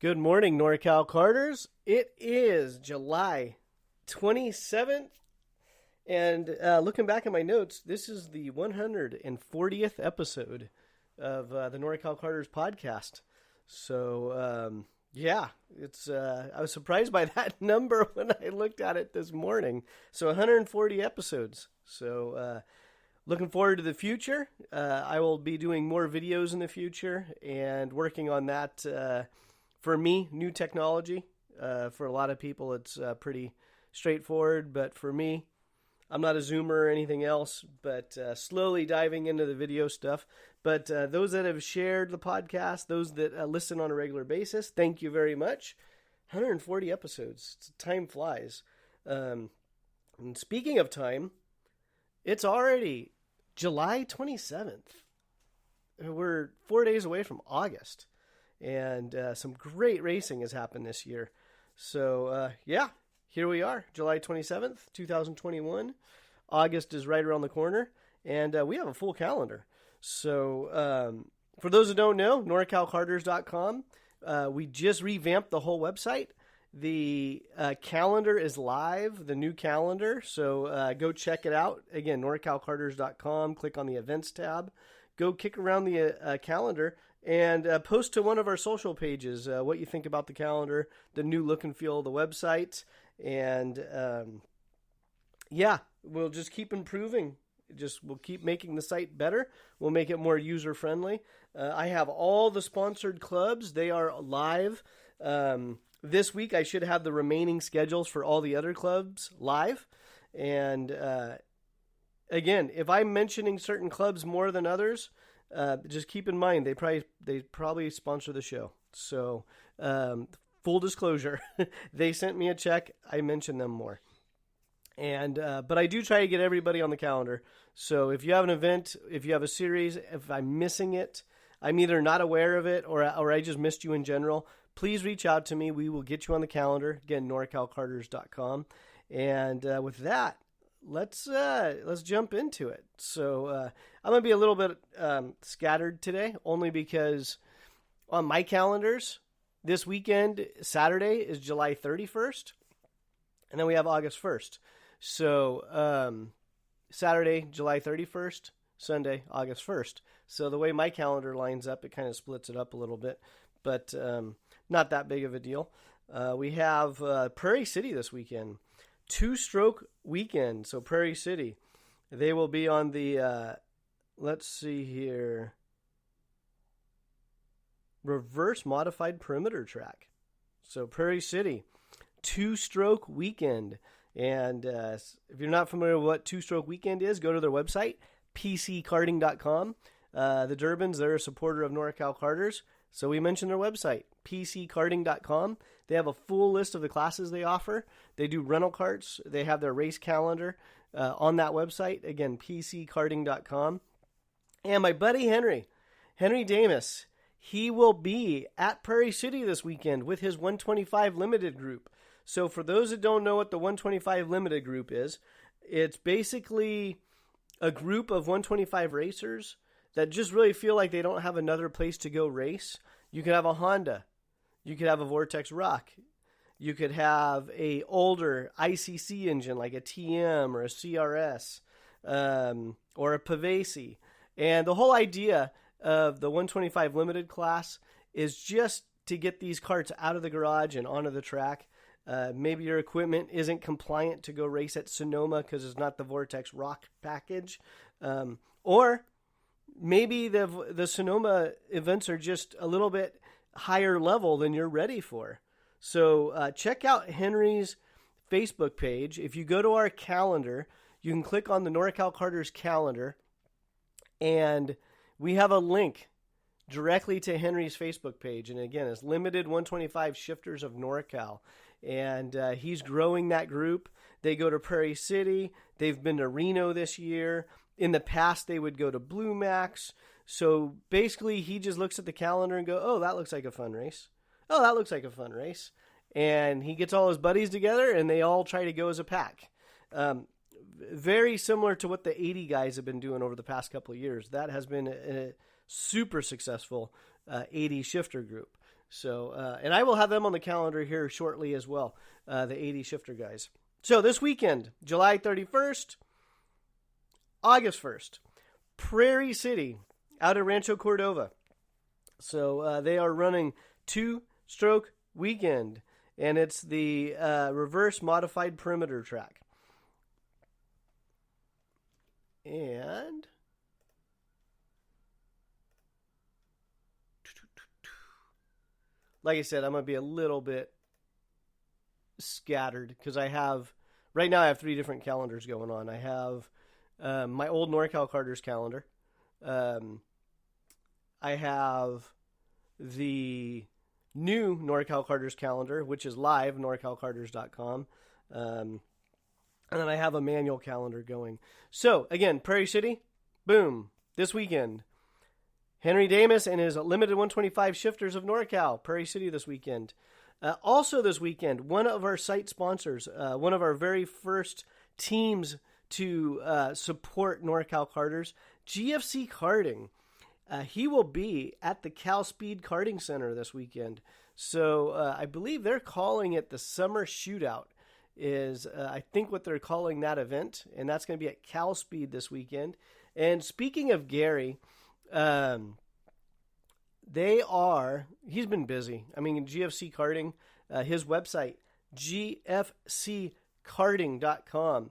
Good morning, Norcal Karters. It is July 27th, and looking back at my notes, this is the 140th episode of the Norcal Karters podcast. So, it's I was surprised by that number when I looked at it this morning. So 140 episodes. So looking forward to the future. I will be doing more videos in the future and working on that. For me, new technology. For a lot of people, it's pretty straightforward. But for me, I'm not a Zoomer or anything else, but slowly diving into the video stuff. But those that have shared the podcast, those that listen on a regular basis, thank you very much. 140 episodes. Time flies. And speaking of time, it's already July 27th. We're 4 days away from August. And some great racing has happened this year. So, here we are, July 27th, 2021. August is right around the corner, and we have a full calendar. So, for those that don't know, norcalkarters.com, we just revamped the whole website. The calendar is live, the new calendar, so go check it out. Again, norcalkarters.com, click on the events tab. Go kick around the calendar and post to one of our social pages what you think about the calendar, the new look and feel of the website. And we'll just keep improving. We'll keep making the site better. We'll make it more user-friendly. I have all the sponsored clubs. They are live. This week, I should have the remaining schedules for all the other clubs live. And again, if I'm mentioning certain clubs more than others, just keep in mind they probably sponsor the show. So full disclosure, they sent me a check. I mentioned them more. And but I do try to get everybody on the calendar. So if you have an event, if you have a series, if I'm missing it, I'm either not aware of it or I just missed you in general, please reach out to me. We will get you on the calendar. Again, norcalkarters.com. And with that, let's jump into it. So I'm going to be a little bit scattered today, only because on my calendars, this weekend, Saturday is July 31st, and then we have August 1st. So Saturday, July 31st, Sunday, August 1st. So the way my calendar lines up, it kind of splits it up a little bit, but not that big of a deal. We have Prairie City this weekend. Two-stroke weekend. So Prairie City, they will be on the, let's see here, reverse modified perimeter track. So Prairie City, two-stroke weekend. And if you're not familiar with what two-stroke weekend is, go to their website, pckarting.com. The Durbans, they're a supporter of Norcal Karters. So we mentioned their website, pckarting.com. They have a full list of the classes they offer. They do rental carts. They have their race calendar on that website. Again, pckarting.com. And my buddy Henry Damus, he will be at Prairie City this weekend with his 125 Limited group. So for those that don't know what the 125 Limited group is, it's basically a group of 125 racers that just really feel like they don't have another place to go race. You could have a Honda. You could have a Vortex Rock. You could have a older ICC engine like a TM or a CRS or a Pavesi. And the whole idea of the 125 Limited class is just to get these carts out of the garage and onto the track. Maybe your equipment isn't compliant to go race at Sonoma because it's not the Vortex Rock package. Or maybe the Sonoma events are just a little bit higher level than you're ready for. So check out Henry's Facebook page. If you go to our calendar, you can click on the Norcal Karters calendar, and we have a link directly to Henry's Facebook page. And again, it's Limited 125 Shifters of NorCal. And he's growing that group. They go to Prairie City. They've been to Reno this year. In the past, they would go to Blue Max. So basically, he just looks at the calendar and go, oh, that looks like a fun race. Oh, that looks like a fun race. And he gets all his buddies together, and they all try to go as a pack. Very similar to what the 80 guys have been doing over the past couple of years. That has been a super successful 80 shifter group. So, and I will have them on the calendar here shortly as well, the 80 shifter guys. So this weekend, July 31st, August 1st, Prairie City out of Rancho Cordova. So they are running 2-stroke weekend, and it's the reverse modified perimeter track. And like I said, I'm going to be a little bit scattered because right now I have 3 different calendars going on. I have my old Norcal Karters calendar. I have the new Norcal Karters calendar, which is live, norcalkarters.com. And then I have a manual calendar going. So, again, Prairie City, boom, this weekend. Henry Damus and his limited 125 shifters of NorCal, Prairie City this weekend. Also this weekend, one of our site sponsors, one of our very first teams to support Norcal Karters, GFC Karting. He will be at the Cal Speed Karting Center this weekend. So I believe they're calling it the Summer Shootout is I think what they're calling that event. And that's going to be at Cal Speed this weekend. And speaking of Gary, he's been busy. I mean, GFC Karting, his website, gfckarting.com.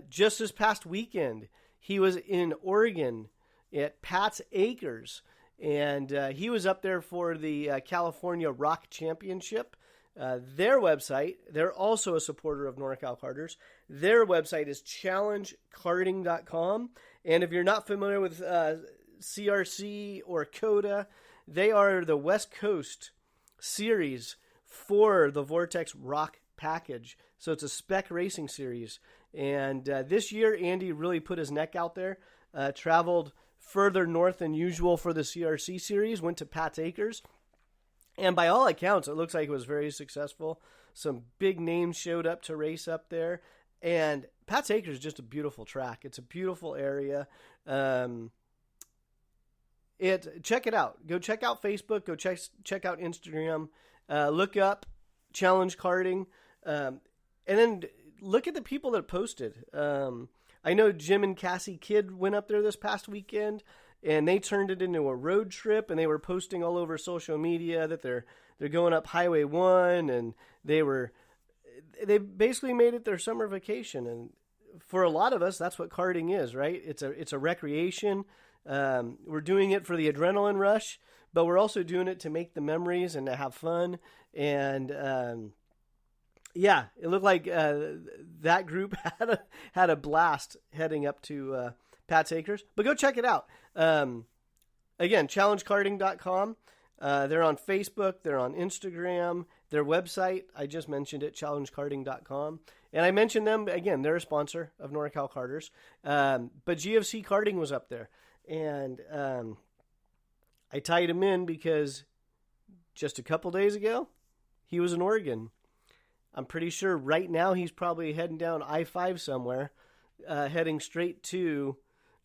Just this past weekend, he was in Oregon at Pat's Acres, and he was up there for the California Rock Championship. Their website, they're also a supporter of Norcal Karters. Their website is challengekarting.com. And if you're not familiar with CRC or CODA, they are the West Coast series for the Vortex Rock package. So it's a spec racing series. And this year, Andy really put his neck out there, traveled further north than usual for the CRC series, went to Pat's Acres. And by all accounts, it looks like it was very successful. Some big names showed up to race up there. And Pat's Acres is just a beautiful track. It's a beautiful area. Check it out. Go check out Facebook. Go check out Instagram. Look up Challenge Karting. And then look at the people that posted. I know Jim and Cassie Kidd went up there this past weekend, and they turned it into a road trip, and they were posting all over social media that they're going up Highway 1, and they basically made it their summer vacation. And for a lot of us, that's what karting is, right? It's a recreation. We're doing it for the adrenaline rush, but we're also doing it to make the memories and to have fun. And yeah, it looked like that group had a blast heading up to Pat's Acres. But go check it out. Again, challengekarting.com. They're on Facebook. They're on Instagram. Their website, I just mentioned it, challengekarting.com. And I mentioned them, again, they're a sponsor of Norcal Karters. But GFC Karting was up there. And I tied him in because just a couple days ago, he was in Oregon. I'm pretty sure right now he's probably heading down I-5 somewhere, heading straight to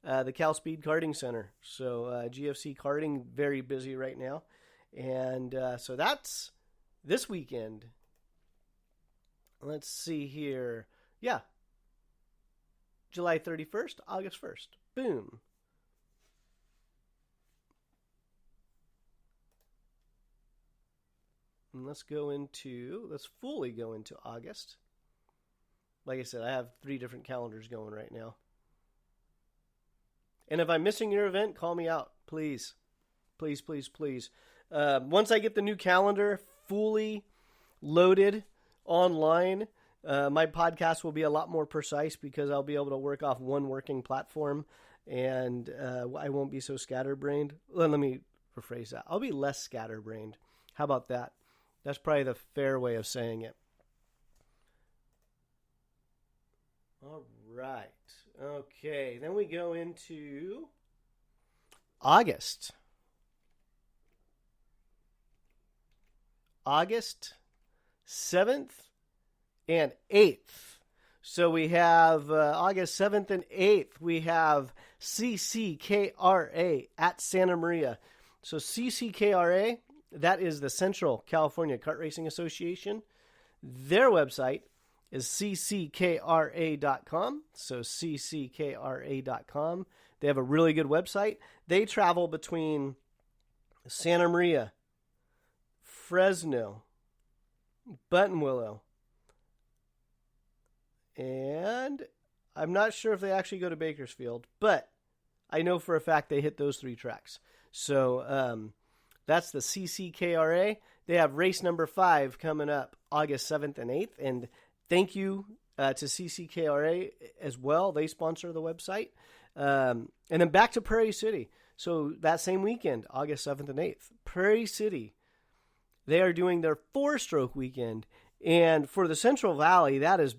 the Cal Speed Karting Center. So GFC Karting, very busy right now. And so that's this weekend. Let's see here. Yeah. July 31st, August 1st. Boom. And let's fully go into August. Like I said, I have 3 different calendars going right now. And if I'm missing your event, call me out, please. Please, please, please. Once I get the new calendar fully loaded online, my podcast will be a lot more precise because I'll be able to work off one working platform, and I won't be so scatterbrained. Let me rephrase that. I'll be less scatterbrained. How about that? That's probably the fair way of saying it. All right. Okay. Then we go into August. August 7th and 8th. So we have August 7th and 8th. We have CCKRA at Santa Maria. So CCKRA that is the Central California Kart Racing Association. Their website is cckra.com. So cckra.com. They have a really good website. They travel between Santa Maria, Fresno, Buttonwillow, and I'm not sure if they actually go to Bakersfield, but I know for a fact they hit those 3 tracks. So that's the CCKRA. They have race number 5 coming up August 7th and 8th. And thank you to CCKRA as well. They sponsor the website. And then back to Prairie City. So that same weekend, August 7th and 8th, Prairie City, they are doing their 4-stroke weekend. And for the Central Valley, that has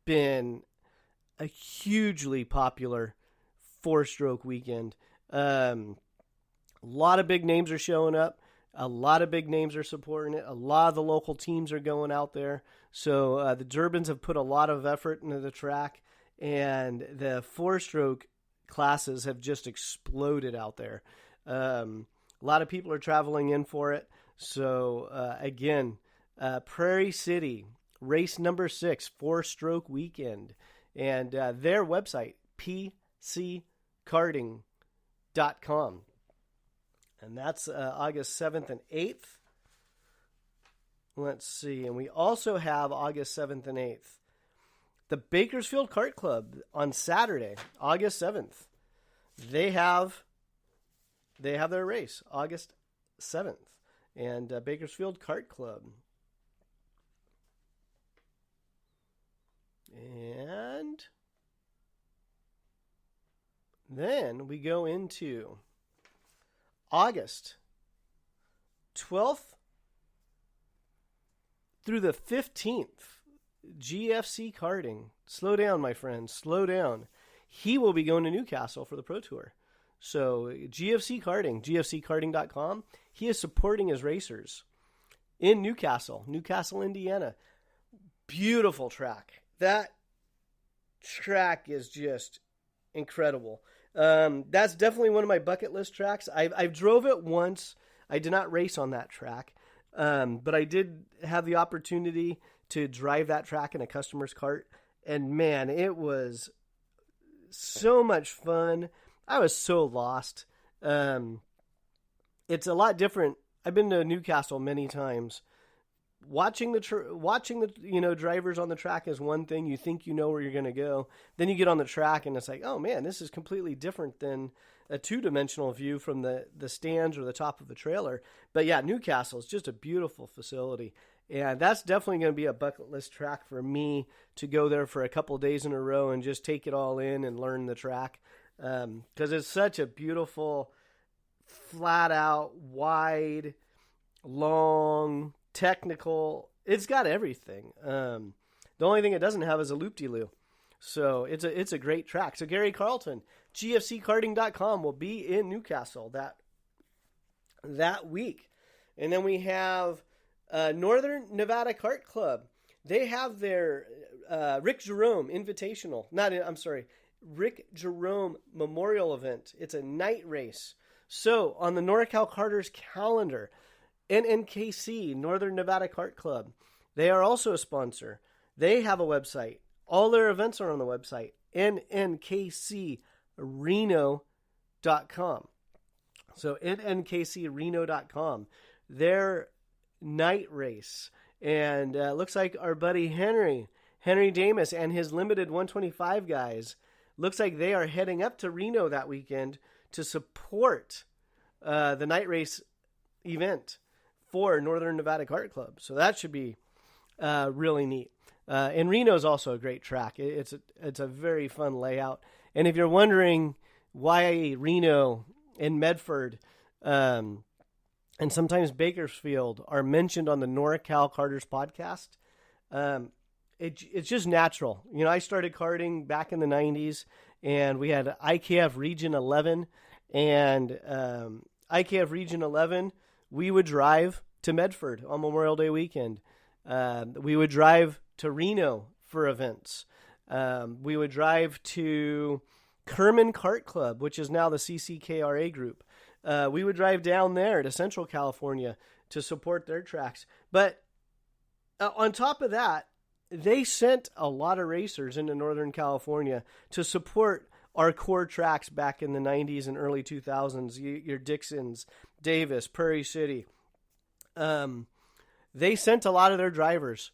been a hugely popular 4-stroke weekend. A lot of big names are showing up. A lot of big names are supporting it. A lot of the local teams are going out there. So the Durbans have put a lot of effort into the track, and the 4-stroke classes have just exploded out there. A lot of people are traveling in for it. So again, Prairie City, race number 6, 4-stroke weekend. And their website, pckarting.com. And that's August 7th and 8th. Let's see. And we also have August 7th and 8th. The Bakersfield Kart Club on Saturday, August 7th. They have their race, August 7th. And Bakersfield Kart Club. And then we go into August 12th through the 15th. GFC Karting. Slow down, my friends. Slow down. He will be going to Newcastle for the Pro Tour. So GFC Karting, gfckarting.com. He is supporting his racers in Newcastle, Indiana. Beautiful track. That track is just incredible. That's definitely one of my bucket list tracks. I've drove it once. I did not race on that track, but I did have the opportunity to drive that track in a customer's cart, and man, it was so much fun. I was so lost. It's a lot different. I've been to Newcastle many times. Watching the drivers on the track is one thing. You think you know where you're going to go. Then you get on the track and it's like, oh man, this is completely different than a 2-dimensional view from the stands or the top of the trailer. But yeah, Newcastle is just a beautiful facility. And that's definitely going to be a bucket list track for me to go there for a couple of days in a row and just take it all in and learn the track. Because it's such a beautiful, flat out, wide, long, technical. It's got everything. The only thing it doesn't have is a loop-de-loo. So it's a great track. So Gary Carlton, gfckarting.com, will be in Newcastle that week. And then we have Northern Nevada Kart Club. They have their Rick Jerome Invitational. Rick Jerome Memorial Event. It's a night race. So on the Norcal Karters calendar, NNKC, Northern Nevada Kart Club, they are also a sponsor. They have a website. All their events are on the website, nnkcreno.com. So nnkcreno.com. Their night race. And looks like our buddy Henry Damus and his limited 125 guys, looks like they are heading up to Reno that weekend to support the night race event for Northern Nevada Kart Club. So that should be really neat. And Reno is also a great track. It's a very fun layout. And if you're wondering why Reno and Medford and sometimes Bakersfield are mentioned on the Norcal Karters podcast, it's just natural. You know, I started karting back in the 90s, and we had IKF Region 11. And IKF Region 11, we would drive to Medford on Memorial Day weekend. We would drive to Reno for events. We would drive to Kerman Kart Club, which is now the CCKRA group. we would drive down there to Central California to support their tracks. But on top of that, they sent a lot of racers into Northern California to support our core tracks back in the 90s and early 2000s, your Dixons, Davis, Prairie City. They sent a lot of their drivers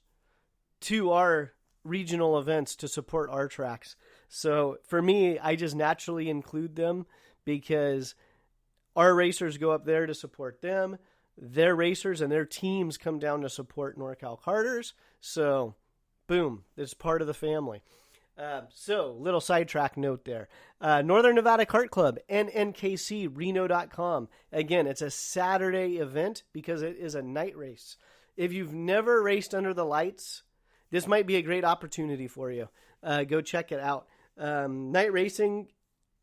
to our regional events to support our tracks. So for me, I just naturally include them because our racers go up there to support them. Their racers and their teams come down to support Norcal Karters. So, boom, it's part of the family. So, little sidetrack note there. Northern Nevada Kart Club, nnkcreno.com. Again, it's a Saturday event because it is a night race. If you've never raced under the lights, this might be a great opportunity for you. Go check it out. Night racing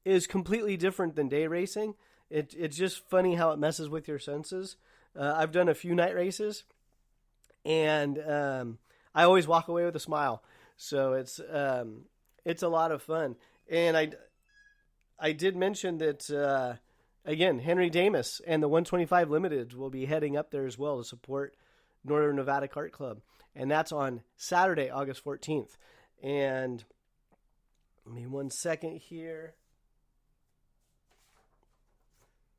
is completely different than day racing. It's just funny how it messes with your senses. I've done a few night races, and I always walk away with a smile. So it's a lot of fun. And I did mention that again, Henry Damus and the 125 Limited will be heading up there as well to support Northern Nevada Kart Club, and that's on Saturday, August 14th. And give me 1 second here.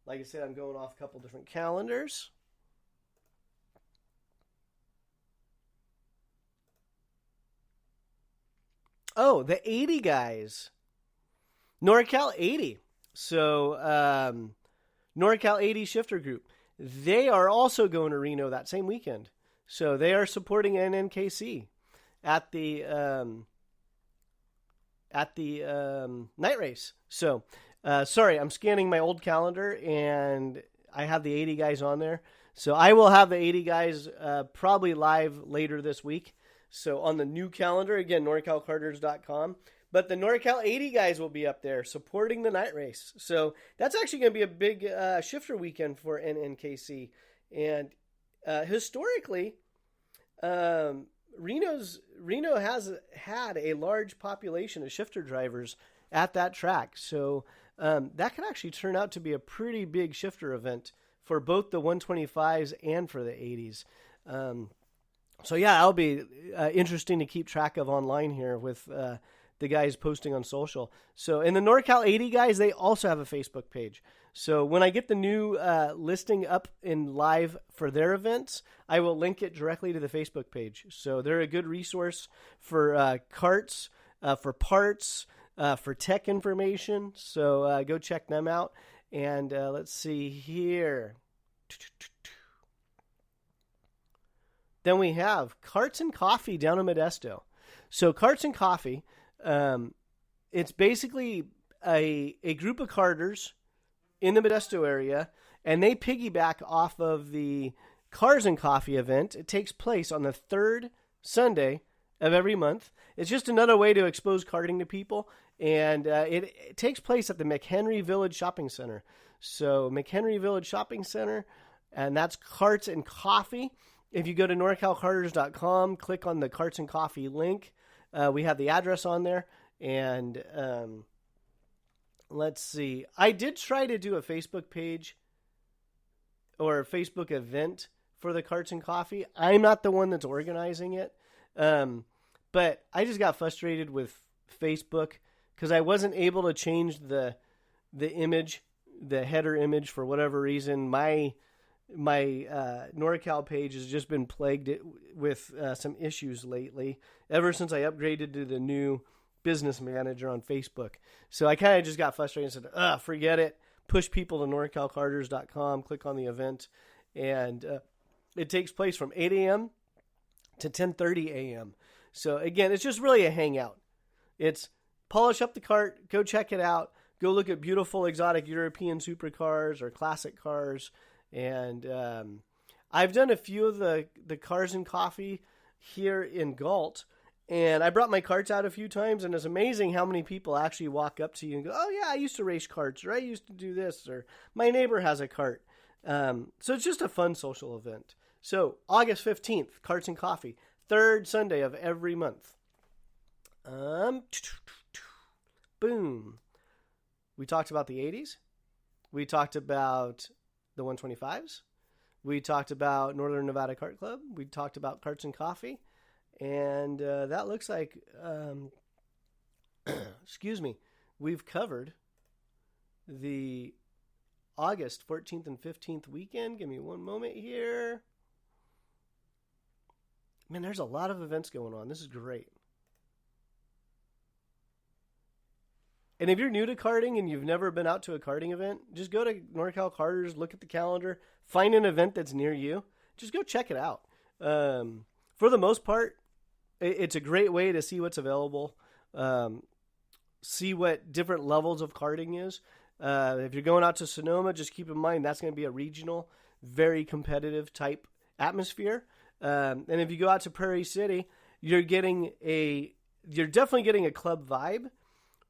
Like I said, I'm going off a couple different calendars. Oh, the 80 guys. NorCal 80. So, NorCal 80 Shifter Group. They are also going to Reno that same weekend. So, they are supporting NNKC at the night race. So, sorry, I'm scanning my old calendar, and I have the 80 guys on there. So, I will have the 80 guys probably live later this week. So on the new calendar, again, norcalkarters.com. But the NorCal 80 guys will be up there supporting the night race. So that's actually going to be a big shifter weekend for NNKC. And historically, Reno has had a large population of shifter drivers at that track. So that could actually turn out to be a pretty big shifter event for both the 125s and for the 80s. So yeah, that'll be interesting to keep track of online here with the guys posting on social. So in the NorCal 80 guys, they also have a Facebook page. So when I get the new listing up in live for their events, I will link it directly to the Facebook page. So they're a good resource for karts, for parts, for tech information. So go check them out. And let's see here. Then we have Karts and Coffee down in Modesto. So Karts and Coffee, it's basically a group of karters in the Modesto area, and they piggyback off of the Cars and Coffee event. It takes place on the third Sunday of every month. It's just another way to expose karting to people, and it takes place at the McHenry Village Shopping Center. So McHenry Village Shopping Center, and that's Karts and Coffee. If you go to norcalkarters.com, click on the Karts and Coffee link. We have the address on there. And let's see. I did try to do a Facebook page or a Facebook event for the Karts and Coffee. I'm not the one that's organizing it. But I just got frustrated with Facebook because I wasn't able to change the image, the header image for whatever reason. My NorCal page has just been plagued with some issues lately ever since I upgraded to the new business manager on Facebook. So I kind of just got frustrated and said, forget it. Push people to norcalkarters.com, click on the event, and it takes place from 8 a.m. to 10:30 a.m. So again, it's just really a hangout. It's polish up the cart, go check it out, go look at beautiful exotic European supercars or classic cars. And I've done a few of the Cars and Coffee here in Galt, and I brought my karts out a few times, and it's amazing how many people actually walk up to you and go, oh yeah, I used to race karts, or I used to do this, or my neighbor has a kart. So it's just a fun social event. So August 15th, Karts and Coffee, third Sunday of every month. Boom. We talked about the 80s. We talked about the 125s. We talked about Northern Nevada Kart Club. We talked about Karts and Coffee. And that looks like, excuse me, we've covered the August 14th and 15th weekend. Give me one moment here. Man, there's a lot of events going on. This is great. And if you're new to karting and you've never been out to a karting event, just go to Norcal Karters, look at the calendar, find an event that's near you. Just go check it out. For the most part, it's a great way to see what's available, see what different levels of karting is. If you're going out to Sonoma, just keep in mind that's going to be a regional, very competitive type atmosphere. And if you go out to Prairie City, you're definitely getting a club vibe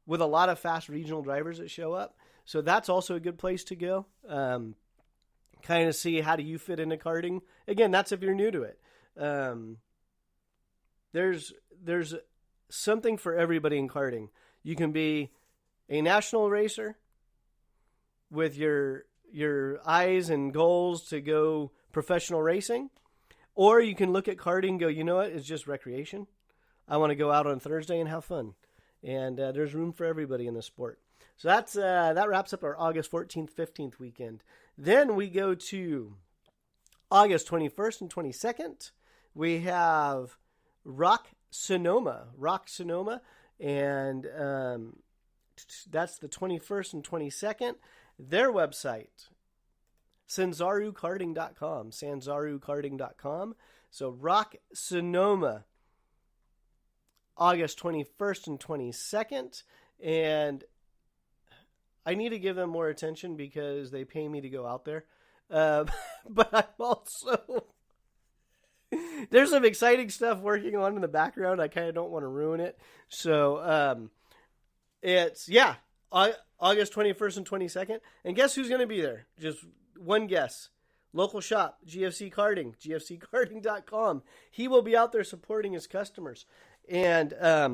with a lot of fast regional drivers that show up. So that's also a good place to go. Kind of see how do you fit into karting. Again, that's if you're new to it. There's something for everybody in karting. You can be a national racer with your eyes and goals to go professional racing, or you can look at karting and go, you know what, it's just recreation. I want to go out on Thursday and have fun. And there's room for everybody in the sport. So that wraps up our August 14th, 15th weekend. Then we go to August 21st and 22nd. We have Rock Sonoma, and that's the 21st and 22nd. Their website, sanzarukarting.com. So Rock Sonoma, August 21st and 22nd. And I need to give them more attention because they pay me to go out there. But I'm also... There's some exciting stuff working on in the background. I kind of don't want to ruin it. So it's, August 21st and 22nd. And guess who's going to be there? Just one guess. Local shop, GFC Karting, gfckarting.com. He will be out there supporting his customers. And I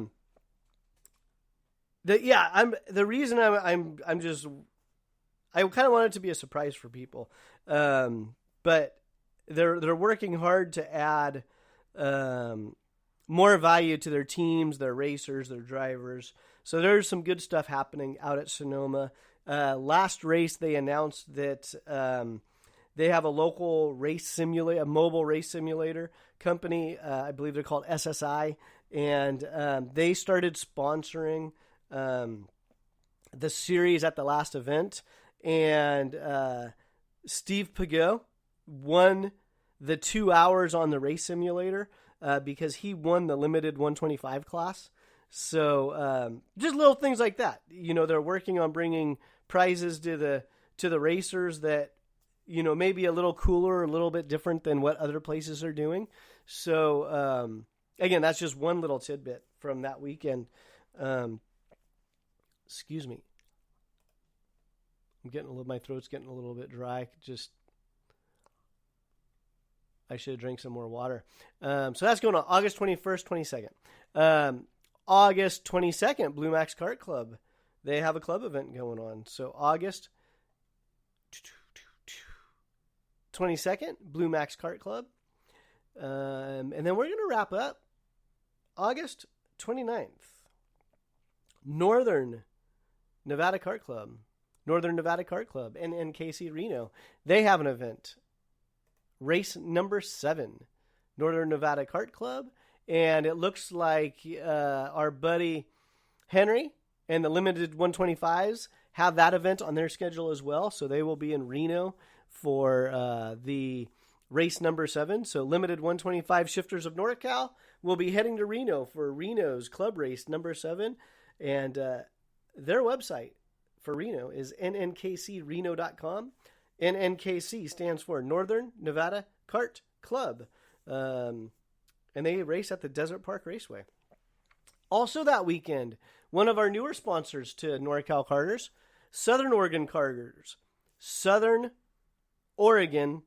kind of want it to be a surprise for people. But they're working hard to add more value to their teams, their racers, their drivers. So there's some good stuff happening out at Sonoma. Last race, they announced that they have a local race simulator, a mobile race simulator company. I believe they're called SSI. And they started sponsoring the series at the last event. And Steve Pageau won the 2 hours on the race simulator because he won the limited 125 class. So just little things like that. You know, they're working on bringing prizes to the racers that, you know, maybe a little cooler, a little bit different than what other places are doing. So again, that's just one little tidbit from that weekend. Excuse me. My throat's getting a little bit dry. I should have drank some more water. So that's going on August 21st, 22nd. August 22nd, Blue Max Kart Club. They have a club event going on. So August 22nd, Blue Max Kart Club. And then we're going to wrap up August 29th, Northern Nevada Kart Club, and NKC Reno. They have an event. Race number 7, Northern Nevada Kart Club. And it looks like our buddy Henry and the limited 125s have that event on their schedule as well. So they will be in Reno for the race number 7. So limited 125 shifters of NorCal will be heading to Reno for Reno's club race number 7. And their website for Reno is nnkcreno.com. NNKC stands for Northern Nevada Kart Club. And they race at the Desert Park Raceway. Also that weekend, one of our newer sponsors to Norcal Karters, Southern Oregon Karters. Southern Oregon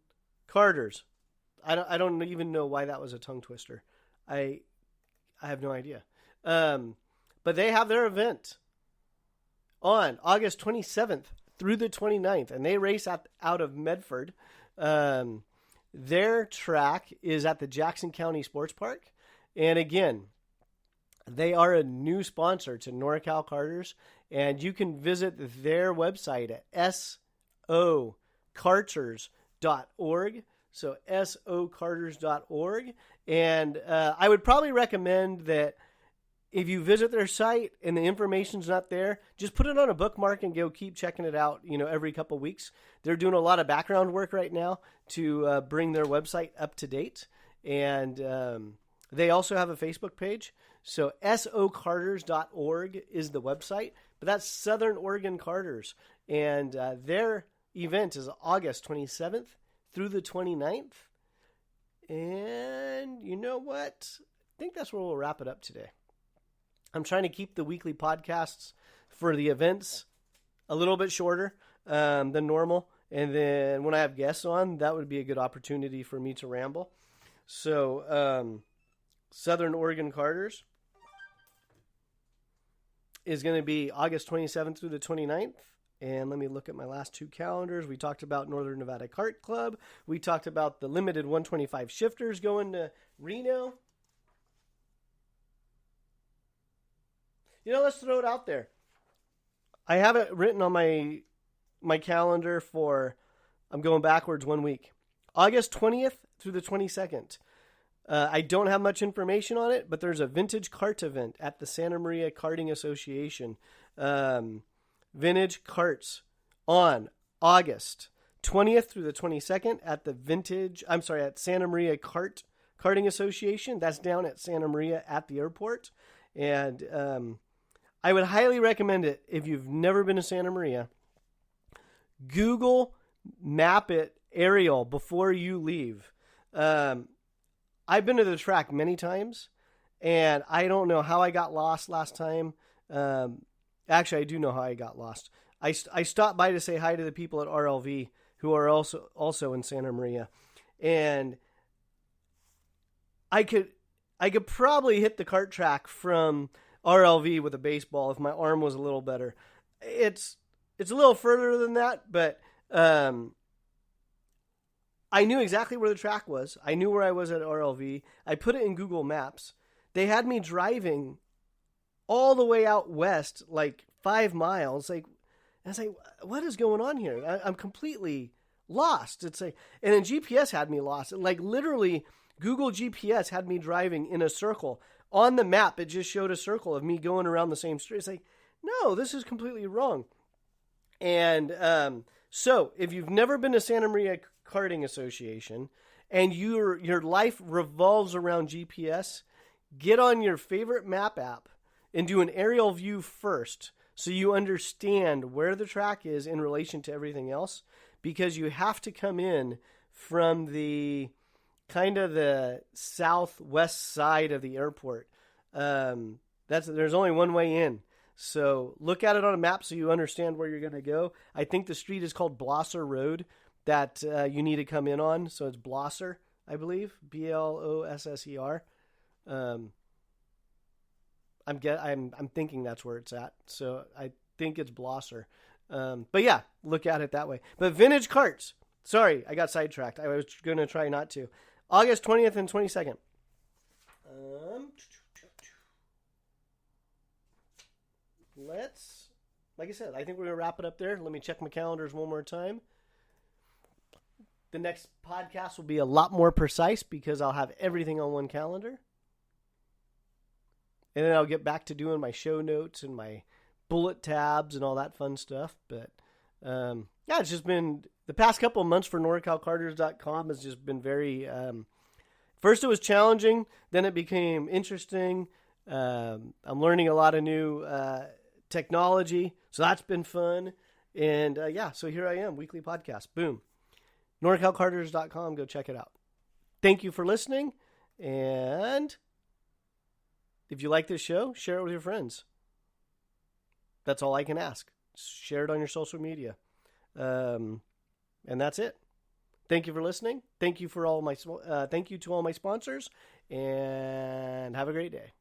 Karters. I don't even know why that was a tongue twister. I have no idea. But they have their event on August 27th through the 29th, and they race out of Medford. Their track is at the Jackson County Sports Park. And again, they are a new sponsor to Norcal Karters, and you can visit their website at sokarters.org. So sokarters.org. And I would probably recommend that if you visit their site and the information's not there, just put it on a bookmark and go keep checking it out, every couple weeks. They're doing a lot of background work right now to bring their website up to date. And they also have a Facebook page. So sokarters.org is the website, but that's Southern Oregon Karters. And their event is August 27th through the 29th. And you know what? I think that's where we'll wrap it up today. I'm trying to keep the weekly podcasts for the events a little bit shorter than normal. And then when I have guests on, that would be a good opportunity for me to ramble. So Southern Oregon Karters is going to be August 27th through the 29th. And let me look at my last two calendars. We talked about Northern Nevada Kart Club. We talked about the limited 125 shifters going to Reno. Let's throw it out there. I have it written on my calendar for, I'm going backwards 1 week. August 20th through the 22nd. I don't have much information on it, but there's a vintage kart event at the Santa Maria Karting Association. Vintage karts on August 20th through the 22nd at at Santa Maria Karting Association. That's down at Santa Maria at the airport. And I would highly recommend it if you've never been to Santa Maria. Google map it aerial before you leave. I've been to the track many times, and I don't know how I got lost last time. Actually, I do know how I got lost. I stopped by to say hi to the people at RLV who are also in Santa Maria, and I could probably hit the kart track from RLV with a baseball if my arm was a little better. It's a little further than that, but I knew exactly where the track was. I knew where I was at RLV. I put it in Google Maps. They had me driving all the way out west, like 5 miles. I was like, what is going on here? I'm completely lost. And then GPS had me lost. Like literally, Google GPS had me driving in a circle. On the map, it just showed a circle of me going around the same street. It's like, no, this is completely wrong. And so if you've never been to Santa Maria Karting Association and your life revolves around GPS, get on your favorite map app and do an aerial view first so you understand where the track is in relation to everything else, because you have to come in from the kind of the southwest side of the airport. There's only one way in. So look at it on a map so you understand where you're going to go. I think the street is called Blosser Road that you need to come in on. So it's Blosser, I believe, Blosser. I'm thinking that's where it's at. So I think it's Blosser. But yeah, look at it that way. But vintage karts. Sorry, I got sidetracked. I was going to try not to. August 20th and 22nd. Like I said, I think we're going to wrap it up there. Let me check my calendars one more time. The next podcast will be a lot more precise because I'll have everything on one calendar. And then I'll get back to doing my show notes and my bullet tabs and all that fun stuff. But yeah, it's just been the past couple of months for NorcalKarters.com has just been very. First, it was challenging. Then it became interesting. I'm learning a lot of new technology, so that's been fun. And yeah, so here I am, weekly podcast. Boom. NorcalKarters.com. Go check it out. Thank you for listening. And if you like this show, share it with your friends. That's all I can ask. Share it on your social media. And that's it. Thank you for listening. Thank you to all my sponsors, and have a great day.